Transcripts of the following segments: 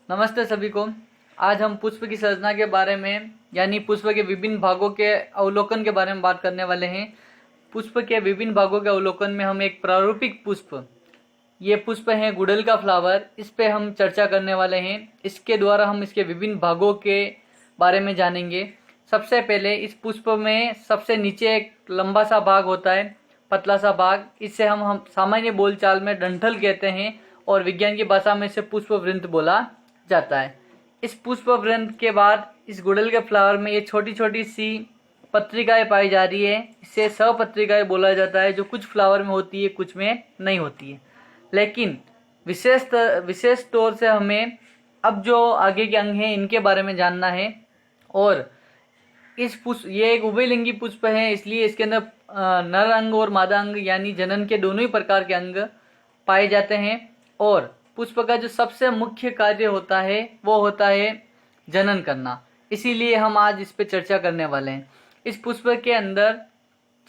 नमस्ते सभी को। आज हम पुष्प की संरचना के बारे में यानी पुष्प के विभिन्न भागों के अवलोकन के बारे में बात करने वाले हैं। पुष्प के विभिन्न भागों के अवलोकन में हम एक प्रारूपिक पुष्प, ये पुष्प है गुड़हल का फ्लावर, इस पे हम चर्चा करने वाले हैं। इसके द्वारा हम इसके विभिन्न भागों के बारे में जानेंगे। सबसे पहले इस पुष्प में सबसे नीचे एक लंबा सा भाग होता है, पतला सा भाग। इसे हम सामान्य बोलचाल में डंठल कहते हैं और विज्ञान की भाषा में इसे पुष्पवृंत बोला जाता है। इस पुष्पवृंत के बाद इस गुड़हल के फ्लावर में ये छोटी छोटी सी पत्रिकाएं पाई जा रही है। इसे सहपत्रिकाएं बोला जाता है, जो कुछ फ्लावर में होती है, कुछ में नहीं होती है। लेकिन विशेष तौर से हमें अब जो आगे के अंग हैं इनके बारे में जानना है। और इस पुष्प, ये एक उभयलिंगी पुष्प है, इसलिए इसके अंदर नर अंग और मादा अंग यानी जनन के दोनों ही प्रकार के अंग पाए जाते हैं। और पुष्प का जो सबसे मुख्य कार्य होता है वो होता है जनन करना, इसीलिए हम आज इस पे चर्चा करने वाले हैं। इस पुष्प के अंदर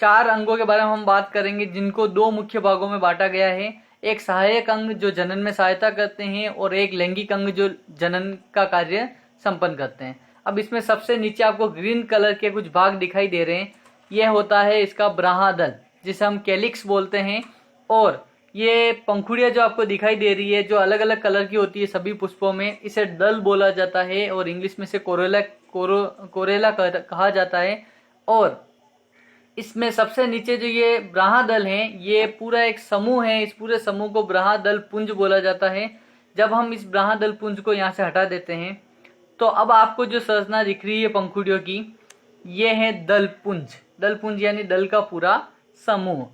4 अंगों के बारे में हम बात करेंगे, जिनको 2 मुख्य भागों में बांटा गया है। एक सहायक अंग जो जनन में सहायता करते हैं और एक लैंगिक अंग जो जनन का कार्य संपन्न करते हैं। अब इसमें सबसे नीचे आपको ग्रीन कलर के कुछ भाग दिखाई दे रहे हैं, यह होता है इसका ब्राह्मदल, जिसे हम कैलिक्स बोलते हैं। और ये पंखुड़ियां जो आपको दिखाई दे रही है, जो अलग अलग कलर की होती है सभी पुष्पों में, इसे दल बोला जाता है और इंग्लिश में से कोरेला कहा जाता है। और इसमें सबसे नीचे जो ये ब्राह्मदल है, ये पूरा एक समूह है। इस पूरे समूह को ब्राह्मदल पुंज बोला जाता है। जब हम इस ब्राह्मदल पुंज को यहाँ से हटा देते हैं तो अब आपको जो संरचना दिख रही है पंखुड़ियों की, ये है दल पुंज। दल पुंज यानी दल का पूरा समूह।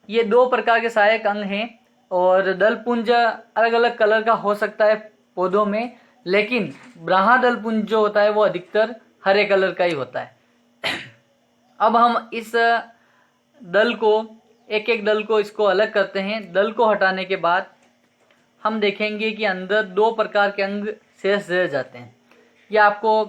ये 2 प्रकार के सहायक अंग हैं और दल पुंज अलग अलग कलर का हो सकता है पौधों में, लेकिन ब्राह्मदल पुंज जो होता है वो अधिकतर हरे कलर का ही होता है। अब हम इस दल को एक एक दल को इसको अलग करते हैं। दल को हटाने के बाद हम देखेंगे कि अंदर 2 प्रकार के अंग शेष रह जाते हैं। यह आपको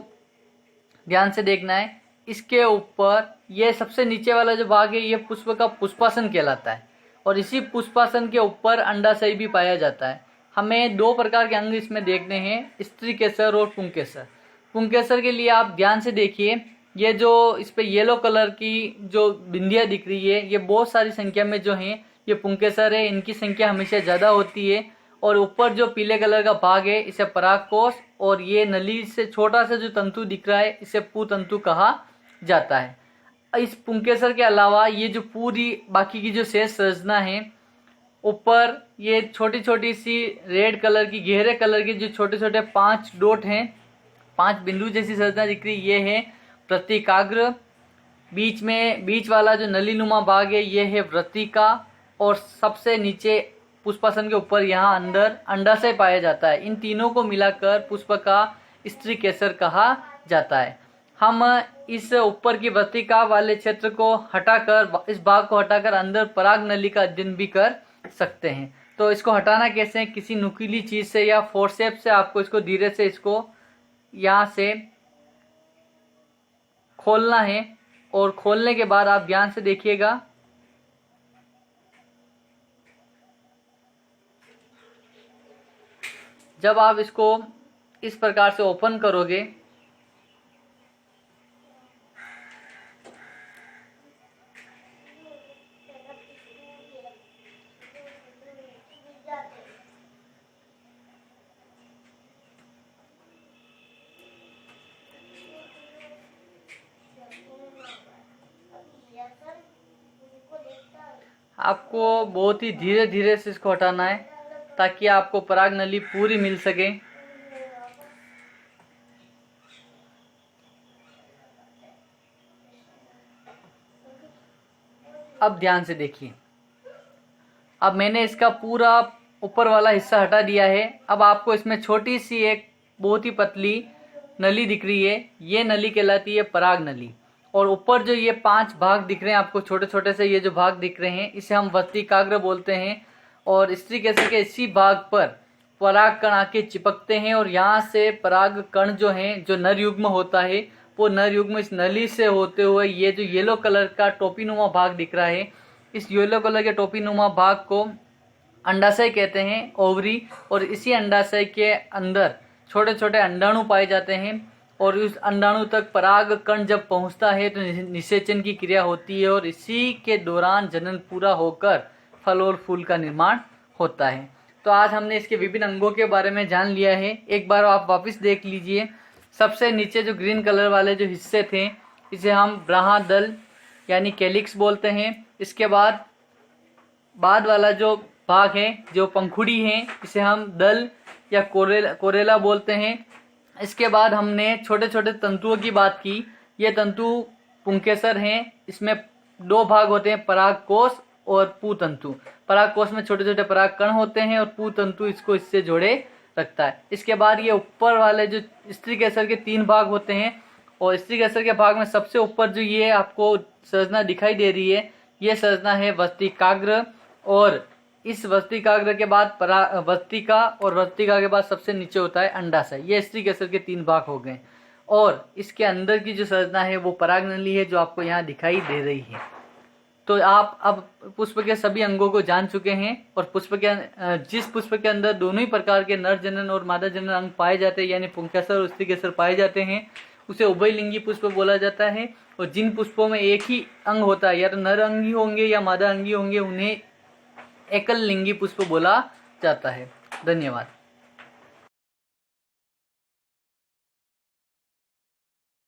ध्यान से देखना है। इसके ऊपर ये सबसे नीचे वाला जो भाग है, ये पुष्प का पुष्पासन कहलाता है और इसी पुष्पासन के ऊपर अंडाशय भी पाया जाता है। हमें 2 प्रकार के अंग इसमें देखने हैं, स्त्री केसर और पुंकेसर। पुंकेसर के लिए आप ध्यान से देखिए, ये जो इस पे येलो कलर की जो बिंदियां दिख रही है, ये बहुत सारी संख्या में जो हैं ये पुंकेसर है। इनकी संख्या हमेशा ज़्यादा होती है। और ऊपर जो पीले कलर का भाग है इसे परागकोश, और ये नली से छोटा सा जो तंतु दिख रहा है इसे पुतंतु कहा जाता है। इस पुंकेसर के अलावा ये जो पूरी बाकी की जो शेष संरचना है, ऊपर ये छोटी छोटी सी रेड कलर की, गहरे कलर की जो छोटे छोटे 5 डॉट हैं, 5 बिंदु जैसी संरचना दिख रही, ये है प्रतीकाग्र। बीच वाला जो नलीनुमा भाग है ये है वृत्तिका। और सबसे नीचे पुष्पासन के ऊपर यहाँ अंदर अंडाशय पाया जाता है। इन तीनों को मिलाकर पुष्प का स्त्री केसर कहा जाता है। हम इस ऊपर की वृत्तिका वाले क्षेत्र को हटाकर, इस भाग को हटाकर अंदर पराग नली का अध्ययन भी कर सकते हैं। तो इसको हटाना कैसे? किसी नुकीली चीज से या फोर्सेप से आपको इसको धीरे से इसको यहाँ से खोलना है। और खोलने के बाद आप ध्यान से देखिएगा, जब आप इसको इस प्रकार से ओपन करोगे आपको बहुत ही धीरे धीरे से इसको हटाना है ताकि आपको पराग नली पूरी मिल सके। अब ध्यान से देखिए, अब मैंने इसका पूरा ऊपर वाला हिस्सा हटा दिया है। अब आपको इसमें छोटी सी एक बहुत ही पतली नली दिख रही है, ये नली कहलाती है पराग नली। और ऊपर जो ये 5 भाग दिख रहे हैं आपको, छोटे छोटे से ये जो भाग दिख रहे हैं, इसे हम वृत्तिकाग्र बोलते हैं। और स्त्री केसर के इसी भाग पर पराग कण आके चिपकते हैं और यहाँ से पराग कण जो हैं, जो नर युग्म होता है, वो नर युग्म इस नली से होते हुए ये जो येलो कलर का टोपीनुमा भाग दिख रहा है, इस येलो कलर के टोपीनुमा भाग को अंडाशय कहते हैं, ओवरी। और इसी अंडाशय के अंदर छोटे छोटे अंडाणु पाए जाते हैं और उस अंडाणु तक पराग कण जब पहुंचता है तो निषेचन की क्रिया होती है और इसी के दौरान जनन पूरा होकर फल और फूल का निर्माण होता है। तो आज हमने इसके विभिन्न अंगों के बारे में जान लिया है। एक बार आप वापस देख लीजिए। सबसे नीचे जो ग्रीन कलर वाले जो हिस्से थे इसे हम ब्राह्मदल यानी कैलिक्स बोलते हैं। इसके बाद वाला जो भाग है जो पंखुड़ी है इसे हम दल या कोरेला बोलते हैं। इसके बाद हमने छोटे छोटे तंतुओं की बात की। ये तंतु पुंकेसर हैं। इसमें 2 भाग होते हैं, परागकोश और पूतंतु। परागकोश में छोटे छोटे पराग कण होते हैं और पूतंतु इसको इससे जोड़े रखता है। इसके बाद ये ऊपर वाले जो स्त्री केसर के 3 भाग होते हैं और स्त्री केसर के भाग में सबसे ऊपर जो ये आपको संरचना दिखाई दे रही है ये संरचना है वस्तिकाग्र और इस वस्तिकाग्र के बाद वस्तिका और वस्तिका के बाद सबसे नीचे होता है अंडाशय। ये स्त्री केसर के 3 भाग हो गए और इसके अंदर की जो संरचना है वो परागनली है जो आपको यहाँ दिखाई दे रही है। तो आप अब पुष्प के सभी अंगों को जान चुके हैं और जिस पुष्प के अंदर दोनों ही प्रकार के नर जनन और मादा जनन अंग पाए जाते हैं यानी पुंकेसर और स्त्री केसर पाए जाते हैं उसे उभयलिंगी पुष्प बोला जाता है। और जिन पुष्पों में एक ही अंग होता है या तो नर अंगी होंगे या मादा अंगी होंगे उन्हें एकल लिंगी पुष्प बोला जाता है। धन्यवाद।